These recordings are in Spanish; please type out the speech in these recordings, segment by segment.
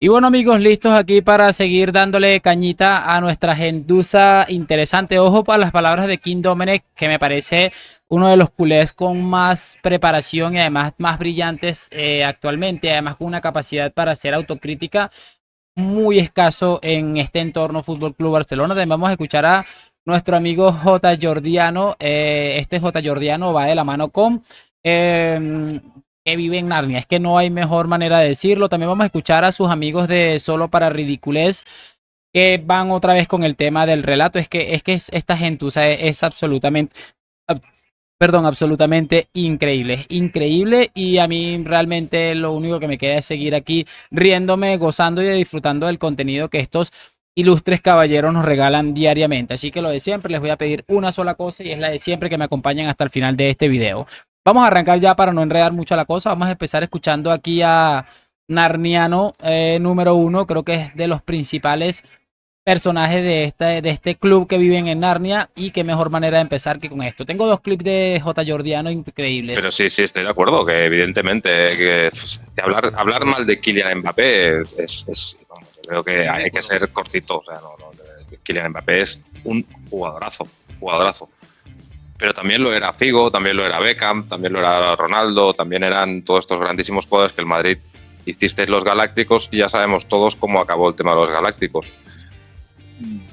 Y bueno amigos, listos aquí para seguir dándole cañita a nuestra gentuza interesante. Ojo para las palabras de Kim Domenech, que me parece uno de los culés con más preparación y además más brillantes actualmente, además con una capacidad para hacer autocrítica muy escaso en este entorno Fútbol Club Barcelona. También vamos a escuchar a nuestro amigo J. Jordiano. Este J. Jordiano va de la mano con que vive en Narnia. Es que no hay mejor manera de decirlo. También vamos a escuchar a sus amigos de Solo para Ridiculez que van otra vez con el tema del relato. Es que esta gentuza es absolutamente, perdón, absolutamente increíble, increíble, y a mí realmente lo único que me queda es seguir aquí riéndome, gozando y disfrutando del contenido que estos ilustres caballeros nos regalan diariamente. Así que lo de siempre, les voy a pedir una sola cosa y es la de siempre, que me acompañen hasta el final de este video. Vamos a arrancar ya para no enredar mucho la cosa. Vamos a empezar escuchando aquí a Narniano número uno. Creo que es de los principales personajes de este club que viven en Narnia, y qué mejor manera de empezar que con esto. Tengo dos clips de J. Jordiano increíbles. Pero sí, estoy de acuerdo, que evidentemente que hablar mal de Kylian Mbappé vamos, creo que hay que ser cortito. O sea, Kylian Mbappé es un jugadorazo. Pero también lo era Figo, también lo era Beckham, también lo era Ronaldo, también eran todos estos grandísimos jugadores que el Madrid hiciste los Galácticos, y ya sabemos todos cómo acabó el tema de los Galácticos.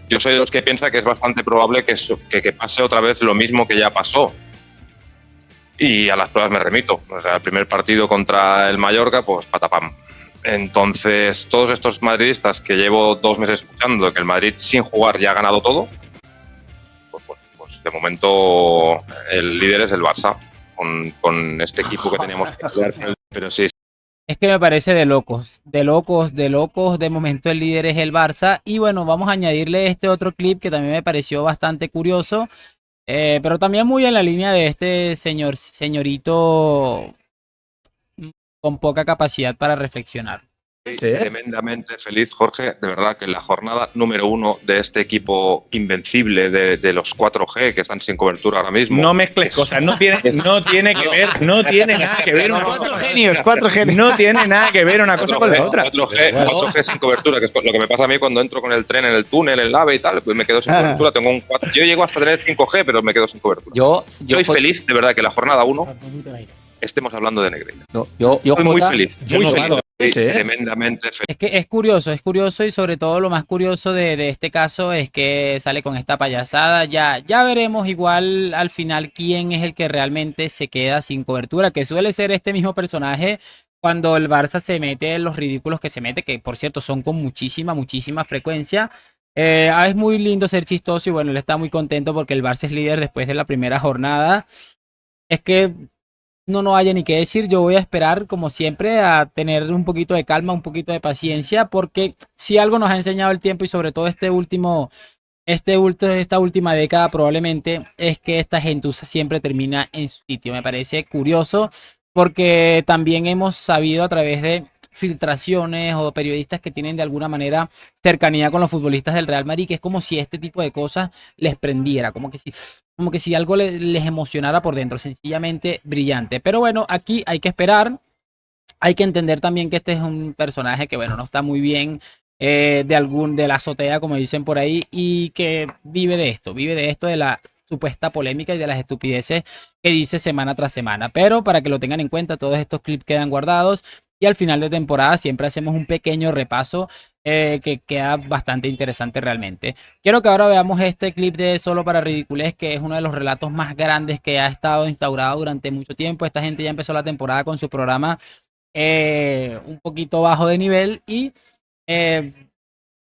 Yo soy de los que piensa que es bastante probable que pase otra vez lo mismo que ya pasó. Y a las pruebas me remito. O sea, el primer partido contra el Mallorca, pues patapam. Entonces, todos estos madridistas que llevo 2 meses escuchando que el Madrid sin jugar ya ha ganado todo, pues de momento el líder es el Barça, con este equipo que teníamos. Pero sí. Es que me parece de locos, de locos, de locos. De momento el líder es el Barça. Y bueno, vamos a añadirle este otro clip que también me pareció bastante curioso, pero también muy en la línea de este señorito con poca capacidad para reflexionar. Sí. Tremendamente feliz, Jorge, de verdad, que en la jornada número 1 de este equipo invencible de los 4G que están sin cobertura ahora mismo. No mezcles cosas, no tiene que ver, no tiene nada que ver. Cuatro genios. No tiene nada que ver una cosa con la otra. 4G sin cobertura, que es lo que me pasa a mí cuando entro con el tren en el túnel, en el AVE y tal, pues me quedo sin cobertura. Tengo un 4. Yo llego hasta tener 5G, pero me quedo sin cobertura. Yo soy feliz, de verdad, que en la jornada 1 estemos hablando de Negreira. Yo soy muy feliz, muy feliz. Claro. Sí, tremendamente feliz. Es que es curioso, y sobre todo lo más curioso de este caso es que sale con esta payasada. Ya veremos igual al final quién es el que realmente se queda sin cobertura, que suele ser este mismo personaje cuando el Barça se mete en los ridículos que se mete, que por cierto son con muchísima frecuencia. Es muy lindo ser chistoso, y bueno, él está muy contento porque el Barça es líder después de la primera jornada. Es que no haya ni qué decir. Yo voy a esperar, como siempre, a tener un poquito de calma, un poquito de paciencia, porque si algo nos ha enseñado el tiempo, y sobre todo esta última década probablemente, es que esta gentuza siempre termina en su sitio. Me parece curioso porque también hemos sabido a través de filtraciones o periodistas que tienen de alguna manera cercanía con los futbolistas del Real Madrid, que es como si este tipo de cosas les prendiera, como que si algo les emocionara por dentro. Sencillamente brillante. Pero bueno, aquí hay que esperar. Hay que entender también que este es un personaje que, bueno, no está muy bien de la azotea, como dicen por ahí, y que vive de esto, de la supuesta polémica y de las estupideces que dice semana tras semana. Pero para que lo tengan en cuenta, todos estos clips quedan guardados, y al final de temporada siempre hacemos un pequeño repaso que queda bastante interesante realmente. Quiero que ahora veamos este clip de Solo para Ridiculez, que es uno de los relatos más grandes que ha estado instaurado durante mucho tiempo. Esta gente ya empezó la temporada con su programa un poquito bajo de nivel, y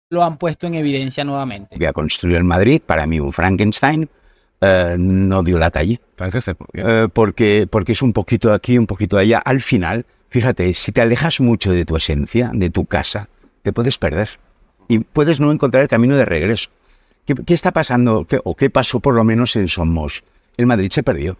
lo han puesto en evidencia nuevamente. Voy a construir el Madrid, para mí un Frankenstein, no dio la talla. Porque es un poquito de aquí, un poquito de allá. Al final, fíjate, si te alejas mucho de tu esencia, de tu casa, te puedes perder. Y puedes no encontrar el camino de regreso. ¿Qué está pasando? ¿Qué pasó por lo menos en Somos? El Madrid se perdió.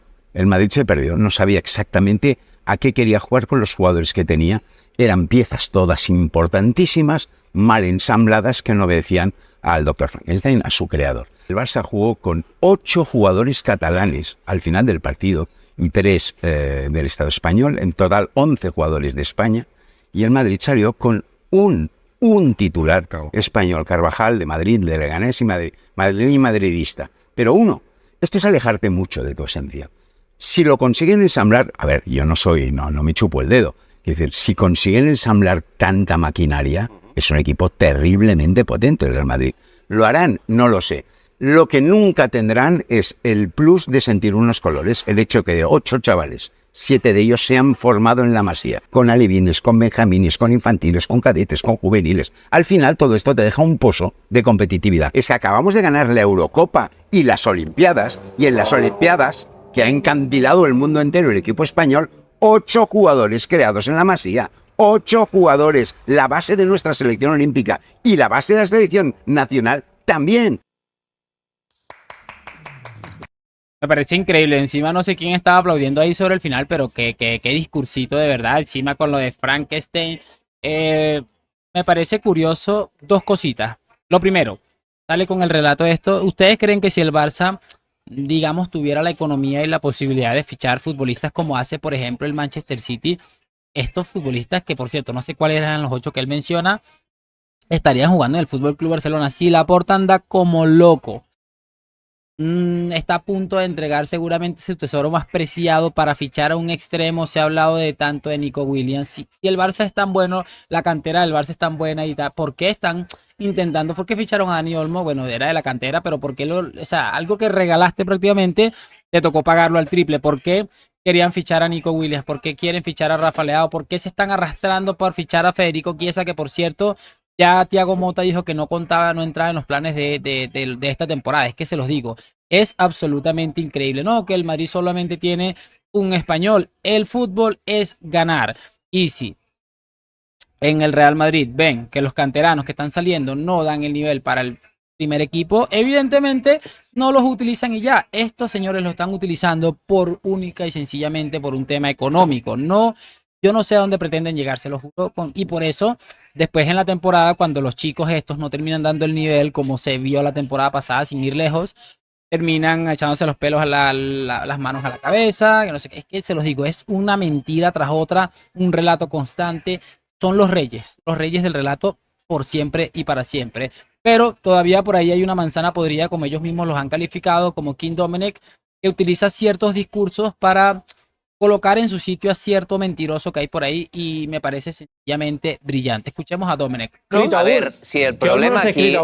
No sabía exactamente a qué quería jugar con los jugadores que tenía. Eran piezas todas importantísimas, mal ensambladas, que no obedecían al Dr. Frankenstein, a su creador. El Barça jugó con 8 jugadores catalanes al final del partido y 3 del Estado español, en total 11 jugadores de España, y el Madrid salió con un un titular español, Carvajal, de Madrid, de Leganés y madrileño y madridista. Pero uno, esto es alejarte mucho de tu esencia. Si lo consiguen ensamblar, a ver, yo no me chupo el dedo. Es decir, si consiguen ensamblar tanta maquinaria, es un equipo terriblemente potente el Real Madrid. ¿Lo harán? No lo sé. Lo que nunca tendrán es el plus de sentir unos colores, el hecho que de 8 chavales, 7 de ellos se han formado en la Masía, con alevines, con benjamines, con infantiles, con cadetes, con juveniles. Al final todo esto te deja un pozo de competitividad. Es que acabamos de ganar la Eurocopa y las Olimpiadas, y en las Olimpiadas, que ha encandilado el mundo entero el equipo español, 8 jugadores creados en la Masía. 8 jugadores, la base de nuestra selección olímpica y la base de la selección nacional también. Me parece increíble. Encima no sé quién estaba aplaudiendo ahí sobre el final, pero qué discursito de verdad. Encima con lo de Frankenstein. Me parece curioso dos cositas. Lo primero, sale con el relato de esto. ¿Ustedes creen que si el Barça, digamos, tuviera la economía y la posibilidad de fichar futbolistas como hace, por ejemplo, el Manchester City, estos futbolistas, que por cierto, no sé cuáles eran los 8 que él menciona, estarían jugando en el Fútbol Club Barcelona? Si Laporta anda como loco, está a punto de entregar seguramente su tesoro más preciado para fichar a un extremo. Se ha hablado de tanto de Nico Williams. Si el Barça es tan bueno, la cantera del Barça es tan buena y tal, ¿por qué están intentando? ¿Por qué ficharon a Dani Olmo? Bueno, era de la cantera, pero ¿por qué o sea, algo que regalaste prácticamente, te tocó pagarlo al triple? ¿Por qué querían fichar a Nico Williams? ¿Por qué quieren fichar a Rafa Leao? ¿Por qué se están arrastrando por fichar a Federico Chiesa, que por cierto ya Thiago Motta dijo que no entraba en los planes de esta temporada? Es que se los digo, es absolutamente increíble. No, que el Madrid solamente tiene un español. El fútbol es ganar. Y si en el Real Madrid ven que los canteranos que están saliendo no dan el nivel para el primer equipo, evidentemente no los utilizan y ya. Estos señores lo están utilizando por única y sencillamente por un tema económico. No, yo no sé a dónde pretenden llegar, se lo juro. Y por eso, después en la temporada, cuando los chicos estos no terminan dando el nivel, como se vio la temporada pasada, sin ir lejos, terminan echándose los pelos las manos a la cabeza, que no sé qué. Es que se los digo, es una mentira tras otra, un relato constante. Son los reyes del relato por siempre y para siempre. Pero todavía por ahí hay una manzana podrida, como ellos mismos los han calificado, como Kim Domenech, que utiliza ciertos discursos para colocar en su sitio a cierto mentiroso que hay por ahí, y me parece sencillamente brillante. Escuchemos a Domenech. A ver, si el problema aquí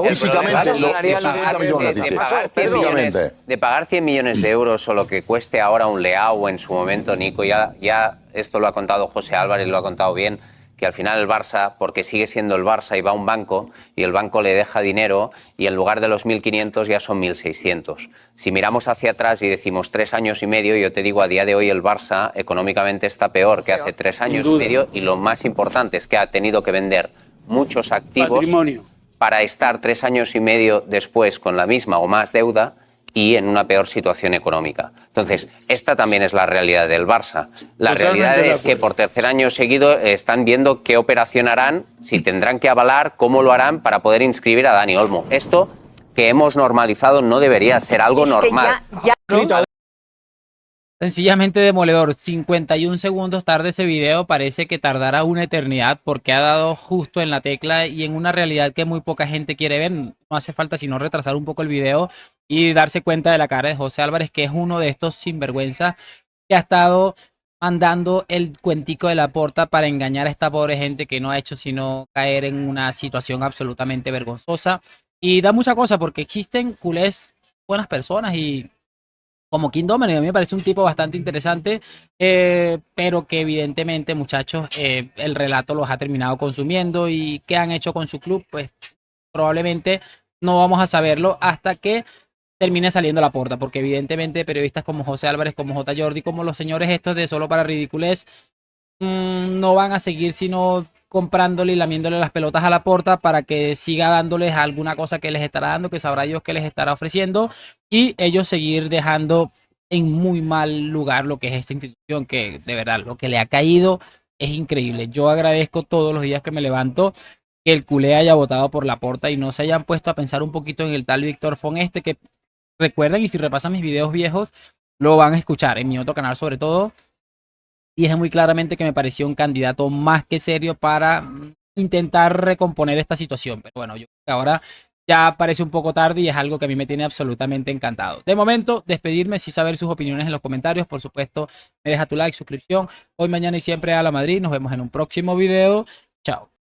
de pagar 100 millones de euros o lo que cueste ahora un Leao o en su momento Nico, ya esto lo ha contado José Álvarez, lo ha contado bien, que al final el Barça, porque sigue siendo el Barça y va a un banco y el banco le deja dinero y en lugar de los 1.500 ya son 1.600. Si miramos hacia atrás y decimos 3 años y medio, yo te digo, a día de hoy el Barça económicamente está peor que hace 3 años y medio, y lo más importante es que ha tenido que vender muchos activos para estar 3 años y medio después con la misma o más deuda y en una peor situación económica. Entonces, esta también es la realidad del Barça. La realidad es que por tercer año seguido están viendo qué operación harán, si tendrán que avalar, cómo lo harán para poder inscribir a Dani Olmo. Esto que hemos normalizado no debería ser algo normal. Sencillamente demoledor. 51 segundos tarde ese video, parece que tardará una eternidad porque ha dado justo en la tecla y en una realidad que muy poca gente quiere ver. No hace falta sino retrasar un poco el video y darse cuenta de la cara de José Álvarez, que es uno de estos sinvergüenzas que ha estado mandando el cuentico de Laporta para engañar a esta pobre gente que no ha hecho sino caer en una situación absolutamente vergonzosa. Y da mucha cosa porque existen culés buenas personas y como Kim Domenech, a mí me parece un tipo bastante interesante, pero que evidentemente, muchachos, el relato los ha terminado consumiendo. ¿Y qué han hecho con su club? Pues probablemente no vamos a saberlo hasta que termine saliendo Laporta, porque evidentemente periodistas como José Álvarez, como J. Jordi, como los señores estos de Solo para Ridiculez, no van a seguir sino comprándole y lamiéndole las pelotas a Laporta para que siga dándoles alguna cosa que les estará dando, que sabrá Dios que les estará ofreciendo, y ellos seguir dejando en muy mal lugar lo que es esta institución, que de verdad lo que le ha caído es increíble. Yo agradezco todos los días que me levanto que el culé haya votado por Laporta y no se hayan puesto a pensar un poquito en el tal Víctor Font que recuerden, y si repasan mis videos viejos lo van a escuchar en mi otro canal sobre todo, y es muy claramente que me pareció un candidato más que serio para intentar recomponer esta situación. Pero bueno, yo creo que ahora ya parece un poco tarde y es algo que a mí me tiene absolutamente encantado. De momento, despedirme sin saber sus opiniones en los comentarios. Por supuesto, me deja tu like, suscripción. Hoy, mañana y siempre a la Madrid. Nos vemos en un próximo video. Chao.